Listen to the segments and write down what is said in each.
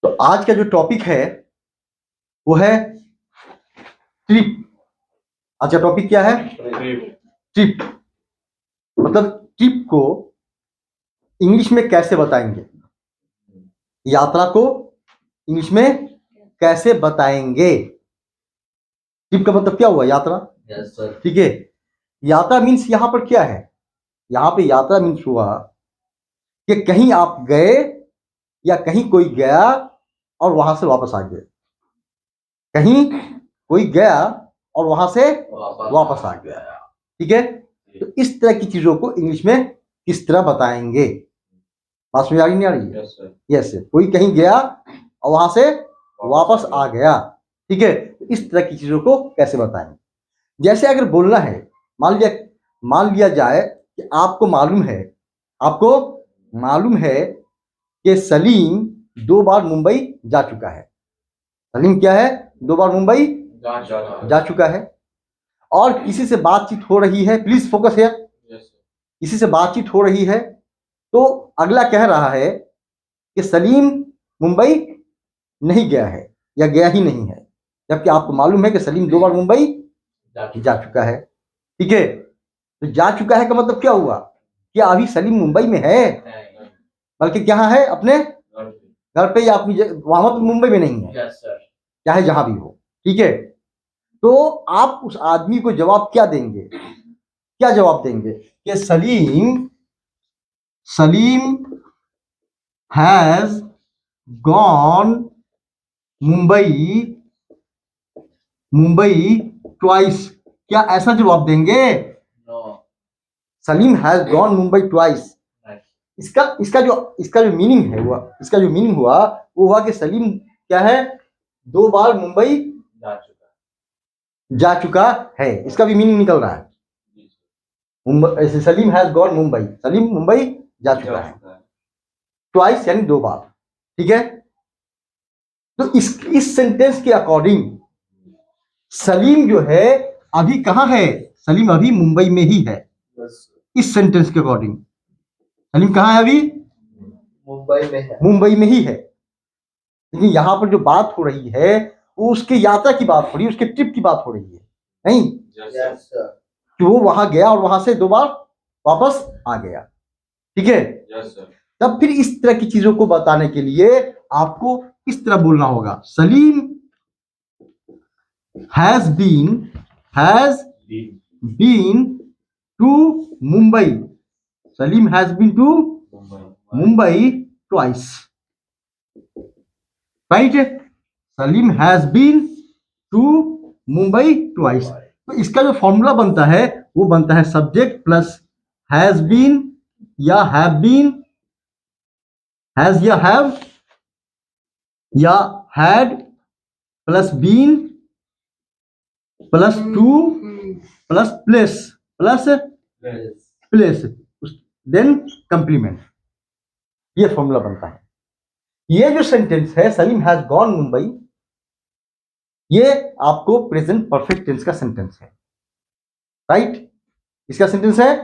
तो आज का जो टॉपिक है वो है ट्रिप। आज का टॉपिक क्या है? ट्रिप। मतलब ट्रिप को इंग्लिश में कैसे बताएंगे, यात्रा को इंग्लिश में कैसे बताएंगे। ट्रिप का मतलब क्या हुआ? यात्रा। ठीक है। यात्रा मीन्स यहां पर क्या है? यहां पे यात्रा मीन्स हुआ कि कहीं आप गए या कहीं कोई गया और वहां से वापस आ गए। कहीं कोई गया और वहां से वापस आ गया। ठीक है। तो इस तरह की चीजों को इंग्लिश में किस तरह बताएंगे? बात समझ आ रही नहीं आ रही है? यस। कोई कहीं गया और वहां से वापस आ गया। ठीक है। तो इस तरह की चीजों को कैसे बताएंगे? जैसे अगर बोलना है, मान लिया जाए कि आपको मालूम है कि सलीम 2 बार मुंबई जा चुका है। सलीम क्या है? 2 बार मुंबई जा चुका है। और किसी से बातचीत हो रही है, प्लीज फोकस है। किसी से बातचीत हो रही है तो अगला कह रहा है कि सलीम मुंबई नहीं गया है या गया ही नहीं है, जबकि आपको मालूम है कि सलीम 2 बार मुंबई जा चुका है। ठीक है। तो जा चुका है का मतलब क्या हुआ? क्या अभी सलीम मुंबई में है? बल्कि क्या है? अपने घर पे या अपनी वहां मतलब मुंबई में नहीं है, चाहे जहां भी हो। ठीक है। तो आप उस आदमी को जवाब क्या देंगे? क्या जवाब देंगे कि Salim has gone Mumbai twice. क्या ऐसा जवाब देंगे? Salim has gone Mumbai twice. इसका जो मीनिंग हुआ वो हुआ कि सलीम क्या है? 2 बार मुंबई जा चुका है। इसका भी मीनिंग निकल रहा है। सलीम हैज गॉन मुंबई, सलीम मुंबई जा चुका है। ट्वाइस यानी 2 बार। ठीक है। तो इस सेंटेंस के अकॉर्डिंग सलीम जो है अभी कहां है? सलीम अभी मुंबई में ही है। इस सेंटेंस के अकॉर्डिंग सलीम कहां है? अभी मुंबई में ही है। लेकिन यहां पर जो बात हो रही है वो उसकी यात्रा की बात हो रही है, उसके ट्रिप की बात हो रही है। नहीं कि वो वहां गया और वहां से 2 बार वापस आ गया। ठीक है। तब फिर इस तरह की चीजों को बताने के लिए आपको इस तरह बोलना होगा, Salim has been to Mumbai. Salim has been to Mumbai twice. Right. Salim has been to Mumbai twice. तो इसका जो फॉर्मूला बनता है वो बनता है सब्जेक्ट प्लस हैज बीन या हैव बीन, हैज या हैव या had plus been plus to plus place then complement. ये फॉर्मूला बनता है। ये जो सेंटेंस है सलीम हैज गॉन मुंबई, ये आपको प्रेजेंट परफेक्ट टेंस का सेंटेंस है। राइट। इसका सेंटेंस है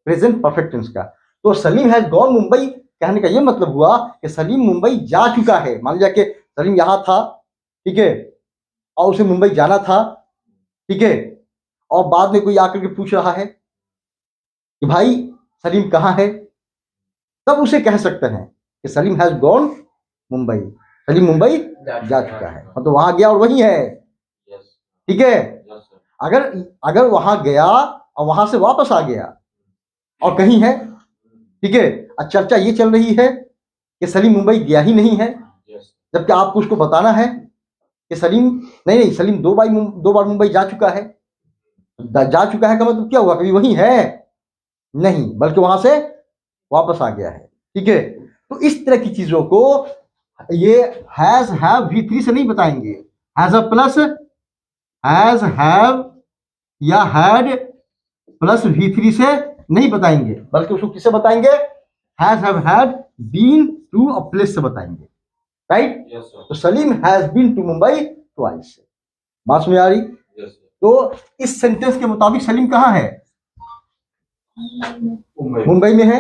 प्रेजेंट परफेक्ट टेंस का। तो सलीम हैज गॉन मुंबई कहने का ये मतलब हुआ कि सलीम मुंबई जा चुका है। मान लिया कि सलीम यहां था, ठीक है, और उसे मुंबई जाना था। ठीक है। और बाद में कोई आकर के पूछ रहा है कि भाई सलीम कहां है, तब उसे कह सकते हैं कि सलीम हैज गॉन मुंबई। सलीम मुंबई जा चुका है, मतलब वहां गया और वही है। ठीक है। अगर वहां गया और वहां से वापस आ गया और कहीं है, ठीक है, अब चर्चा ये चल रही है कि सलीम मुंबई गया ही नहीं है, जबकि आपको उसको बताना है कि सलीम नहीं, सलीम 2 बार मुंबई जा चुका है। जा चुका है का मतलब क्या हुआ? कभी वही है नहीं, बल्कि वहां से वापस आ गया है। ठीक है। तो इस तरह की चीजों को ये हैज हैव V3 से नहीं बताएंगे, has a plus has have या हैड प्लस V3 से नहीं बताएंगे, बल्कि उसको किससे बताएंगे? Has have had been to a place से बताएंगे। राइट। तो Salim has been to Mumbai twice. बात में आ रही? तो इस सेंटेंस के मुताबिक सलीम कहां है? मुंबई में है।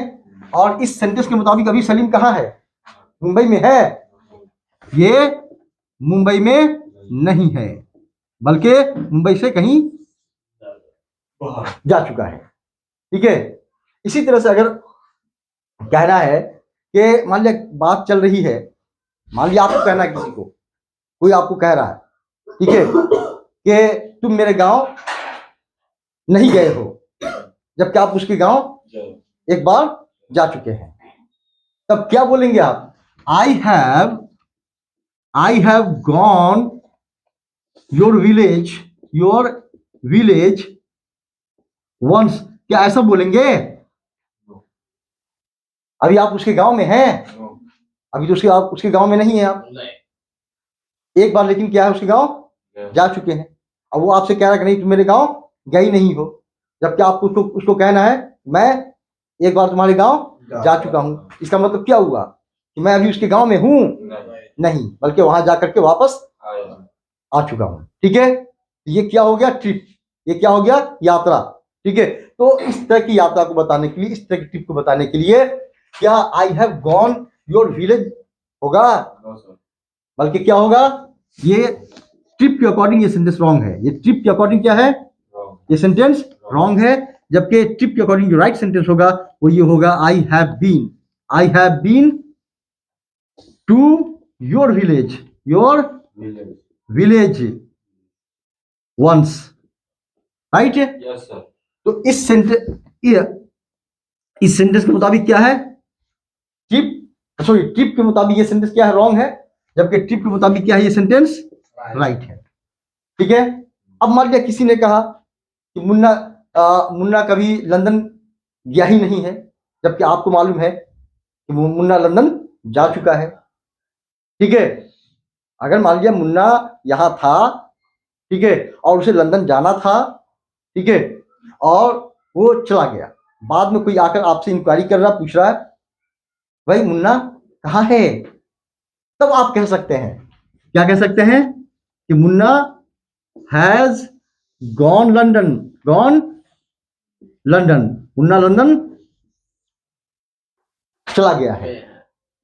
और इस सेंटेंस के मुताबिक अभी सलीम कहां है? मुंबई में है। ये मुंबई में नहीं है, बल्कि मुंबई से कहीं जा चुका है। ठीक है, इसी तरह से अगर कहना है कि मान लिया बात चल रही है, मान लिया आपको कहना है किसी को, कोई आपको कह रहा है, ठीक है, कि तुम मेरे गांव नहीं गए हो, जबकि आप उसके गांव एक बार जा चुके हैं, तब क्या बोलेंगे आप? I have gone your village once. क्या ऐसा बोलेंगे? अभी आप उसके गांव में हैं, अभी तो आप उसके गांव में नहीं है आप, एक बार लेकिन क्या है, उसके गांव जा चुके हैं। अब वो आपसे कह रहा है कि नहीं तुम मेरे गांव गए नहीं हो, जबकि आपको उसको कहना है मैं एक बार तुम्हारे गांव जा चुका हूं। इसका मतलब क्या हुआ कि मैं अभी उसके गांव में हूं? नहीं, बल्कि वहां जाकर के वापस आ चुका हूं। ठीक है, ये क्या हो गया? ट्रिप। ये क्या हो गया? यात्रा। ठीक है, तो इस तरह की यात्रा को बताने के लिए, इस तरह की ट्रिप को बताने के लिए क्या आई हैव गॉन योर विलेज होगा? बल्कि क्या होगा? ये ट्रिप के अकॉर्डिंग ये सेंटेंस रॉन्ग है। ये ट्रिप के अकॉर्डिंग क्या है? ये सेंटेंस रॉन्ग है। जबकि ट्रिप के अकॉर्डिंग जो राइट सेंटेंस होगा वो ये होगा I have been to your village once. Right है? Yes sir. तो इस सेंटेंस के मुताबिक क्या है? ट्रिप के मुताबिक ये सेंटेंस क्या है? रॉन्ग है। जबकि ट्रिप के मुताबिक क्या है? ये सेंटेंस राइट है। ठीक है, अब मान लिया किसी ने कहा कि मुन्ना कभी लंदन गया ही नहीं है, जबकि आपको मालूम है कि मुन्ना लंदन जा चुका है। ठीक है, अगर मान लिया मुन्ना यहां था, ठीक है, और उसे लंदन जाना था, ठीक है, और वो चला गया, बाद में कोई आकर आपसे इंक्वायरी कर रहा, पूछ रहा है भाई मुन्ना कहाँ है, तब आप कह सकते हैं, क्या कह सकते हैं? कि Munna has gone London. Munna London चला गया है,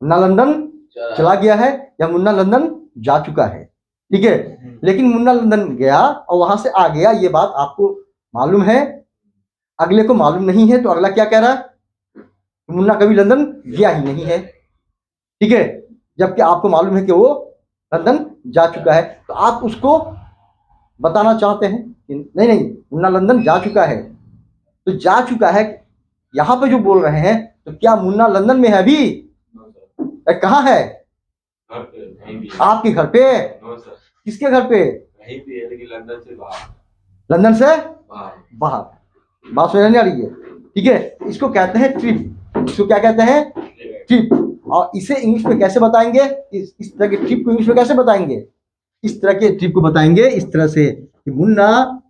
मुन्ना लंदन चला गया है, या मुन्ना लंदन जा चुका है। ठीक है, लेकिन मुन्ना लंदन गया और वहां से आ गया, ये बात आपको मालूम है, अगले को मालूम नहीं है, तो अगला क्या कह रहा है? मुन्ना कभी लंदन गया ही नहीं है। ठीक है, जबकि आपको मालूम है कि वो लंदन जा चुका है, तो आप उसको बताना चाहते हैं कि नहीं मुन्ना लंदन जा चुका है। तो जा चुका है यहां पे जो बोल रहे हैं, तो क्या मुन्ना लंदन में है अभी? कहाँ है? आपके घर पे? किसके घर पे? लंदन से बाहर। बात समझ नहीं आ रही है? ठीक है, इसको कहते हैं ट्रिप। इसको क्या कहते हैं? ट्रिप। और इसे इंग्लिश में कैसे बताएंगे? इस तरह के ट्रिप को इंग्लिश में कैसे बताएंगे? इस तरह के ट्रिप को बताएंगे इस तरह से कि Munna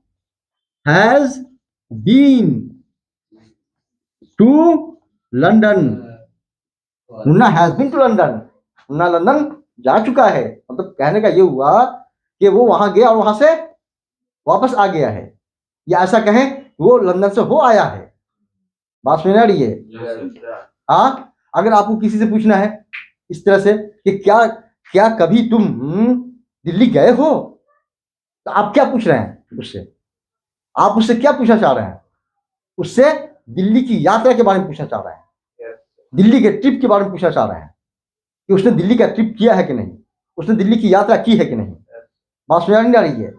has been to London. Munna has been to London, Munna London जा चुका है। मतलब कहने का ये हुआ कि वो वहां गया और वहां से वापस आ गया है, या ऐसा कहें वो लंदन से हो आया है। बात समझ आ रही है? हाँ, अगर आपको किसी से पूछना है इस तरह से कि क्या कभी तुम दिल्ली गए हो, तो आप क्या पूछ रहे हैं उससे? आप उससे क्या पूछना चाह रहे हैं? उससे दिल्ली की यात्रा के बारे में पूछना चाह रहे हैं, दिल्ली के ट्रिप के बारे में पूछना चाह रहे हैं कि उसने दिल्ली का ट्रिप किया है कि नहीं, उसने दिल्ली की यात्रा की है कि नहीं। बात समझ नहीं आ रही है?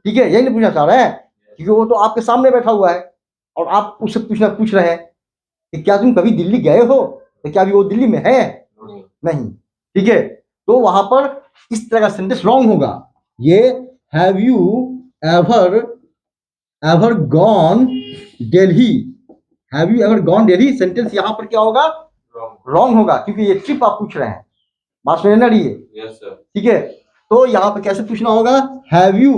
ठीक है, यही नहीं पूछना चाह रहे हैं, क्योंकि वो तो आपके सामने बैठा हुआ है और आप उससे पूछ रहे हैं कि क्या तुम कभी दिल्ली गए हो, तो क्या अभी वो दिल्ली में है? नहीं। ठीक है, तो वहां पर इस तरह का सेंटेंस रॉन्ग होगा। ये have you ever gone Delhi, have you ever gone Delhi sentence यहां पर क्या होगा? रॉन्ग होगा, क्योंकि ये ट्रिप आप पूछ रहे हैं। बात समझ ना रही है? Yes sir. ठीक है, तो यहां पर कैसे पूछना होगा? हैव यू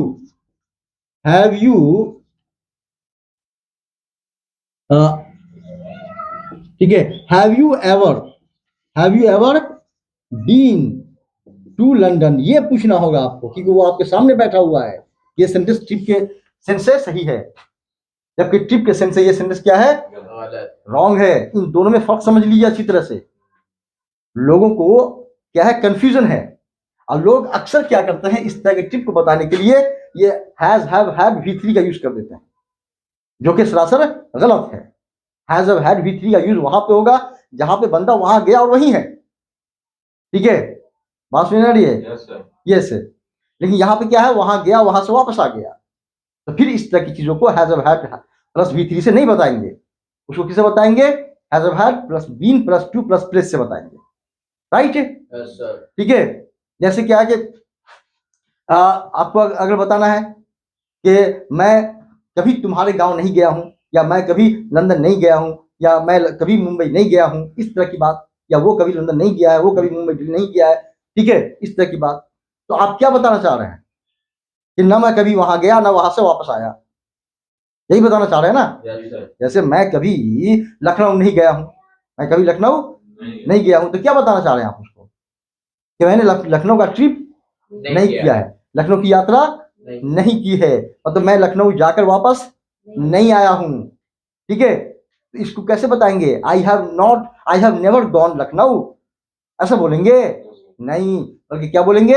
ठीक है, have you ever been to London, ये पूछना होगा आपको, क्योंकि वो आपके सामने बैठा हुआ है। ये सेंटेंस ट्रिप के सेंस से सही है, जबकि ट्रिप के सेंस से ये सेंटेंस क्या है? रॉन्ग है। इन दोनों में फर्क समझ लीजिए अच्छी तरह से। लोगों को क्या है? कंफ्यूजन है। और लोग अक्सर क्या करते हैं, इस तरह के ट्रिप को बताने के लिए ये हैज हैव V3 का यूज कर देते हैं, जो कि सरासर गलत है। हैज हैड V3 का यूज वहां पे होगा जहां पे बंदा वहां गया और वहीं है। ठीक है, बात सुन रही है? Yes sir. लेकिन यहाँ पे क्या है, वहां गया, वहां से वापस आ गया, तो फिर इस तरह की चीजों को हैज हैड प्लस V3 से नहीं बताएंगे, उसको किसे बताएंगे? Has had plus been plus to plus place से बताएंगे। राइट? ठीक है। जैसे क्या है कि आपको अगर बताना है कि मैं कभी तुम्हारे गांव नहीं गया हूं, या मैं कभी लंदन नहीं गया हूं, या मैं कभी मुंबई नहीं गया हूं, इस तरह की बात, या वो कभी लंदन नहीं गया है, वो कभी मुंबई दिल्ली नहीं गया है, ठीक है, इस तरह की बात, तो आप क्या बताना चाह रहे हैं कि ना मैं कभी वहां गया ना वहां से वापस आया, यही बताना चाह रहे हैं ना? जैसे मैं कभी लखनऊ नहीं गया हूं, मैं कभी लखनऊ नहीं गया हूं, तो क्या बताना चाह रहे हैं आप उसको कि मैंने लखनऊ का ट्रिप नहीं किया है, लखनऊ की यात्रा नहीं की है, मतलब मैं लखनऊ जाकर वापस नहीं आया हूं। ठीक है, तो इसको कैसे बताएंगे? आई हैव नेवर गॉन लखनऊ, ऐसा बोलेंगे? नहीं, बल्कि क्या बोलेंगे?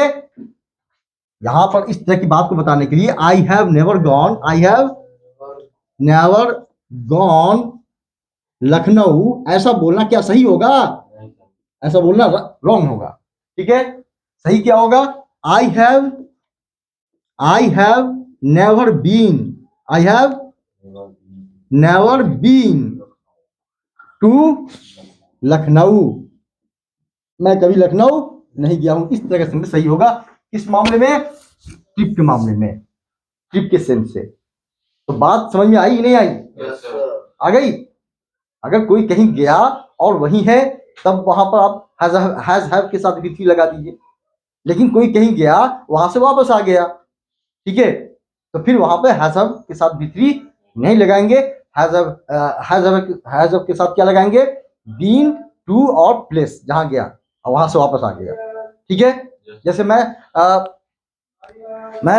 यहां पर इस तरह की बात को बताने के लिए आई हैव नेवर गॉन लखनऊ, ऐसा बोलना क्या सही होगा? ऐसा बोलना रॉन्ग होगा। ठीक है, सही क्या होगा? I have never been to Lucknow, मैं कभी लखनऊ नहीं गया हूं, इस तरह का सेंटेंस सही होगा। किस मामले में? ट्रिप के मामले में, ट्रिप के सेंस से। तो बात समझ में आई नहीं आई? आ गई? अगर कोई कहीं गया और वहीं है, तब वहां पर आप हैज हैव के साथ V3 लगा दीजिए। लेकिन कोई कहीं गया, वहां से वापस आ गया, ठीक है, तो फिर वहां पे हैज हैव के साथ V3 नहीं लगाएंगे, हैज हैव के साथ क्या लगाएंगे? बीन, टू और प्लेस, जहां गया और वहां से वापस आ गया। ठीक है, जैसे मैं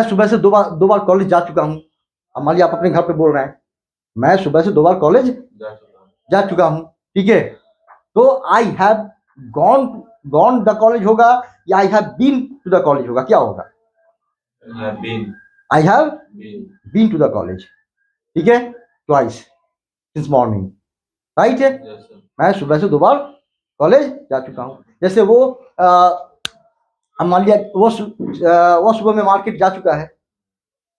सुबह से दो बार कॉलेज जा चुका हूं। अब मान लिया आप अपने घर पे बोल रहे हैं, मैं सुबह से 2 बार कॉलेज जा चुका हूं, ठीक है, तो I have gone the college होगा या I have been to the college होगा? क्या होगा? I have been to the college, ठीक है, ट्वाइस सिंस मॉर्निंग, राइट है? मैं सुबह से 2 बार कॉलेज जा चुका हूं। जैसे वो मान लिया वो सुबह में मार्केट जा चुका है,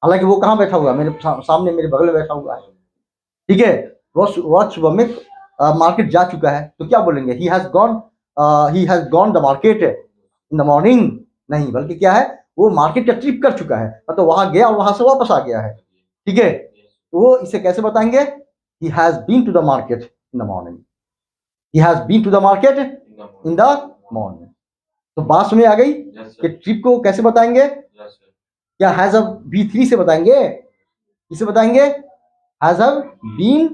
हालांकि वो कहाँ बैठा हुआ है? मेरे सामने, मेरे बगल में बैठा हुआ है, ठीक है, वो सुबह में मार्केट जा चुका है, तो क्या बोलेंगे? He has gone the market in the morning? नहीं, बल्कि क्या है, वो मार्केट का ट्रिप कर चुका है, मतलब वहां गया और वहां से वापस आ गया है। ठीक है, तो वो इसे कैसे बताएंगे? He has been to the market in the morning, he has been to the market in the morning. तो बात समझ आ गई कि ट्रिप को कैसे बताएंगे? क्या हैज V3 से बताएंगे? किसे बताएंगे? Has been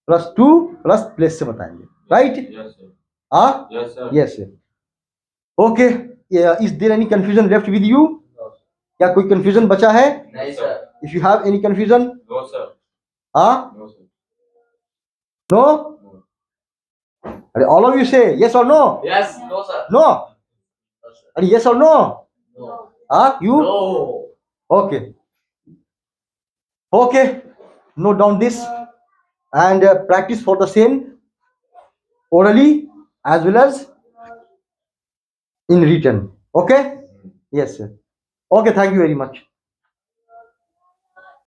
plus to plus place से बताएंगे, right? Yes. Okay, is there any confusion left with you? क्या कोई कंफ्यूजन बचा है? नहीं sir. If you have any confusion? No sir. No? अरे ऑल ऑफ यू से यस और no? Yes. No sir. No? अरे यस और no? You? No. Okay. Okay. Note down this and practice for the same orally as well as in written. Okay? Yes, sir. Okay. Thank you very much.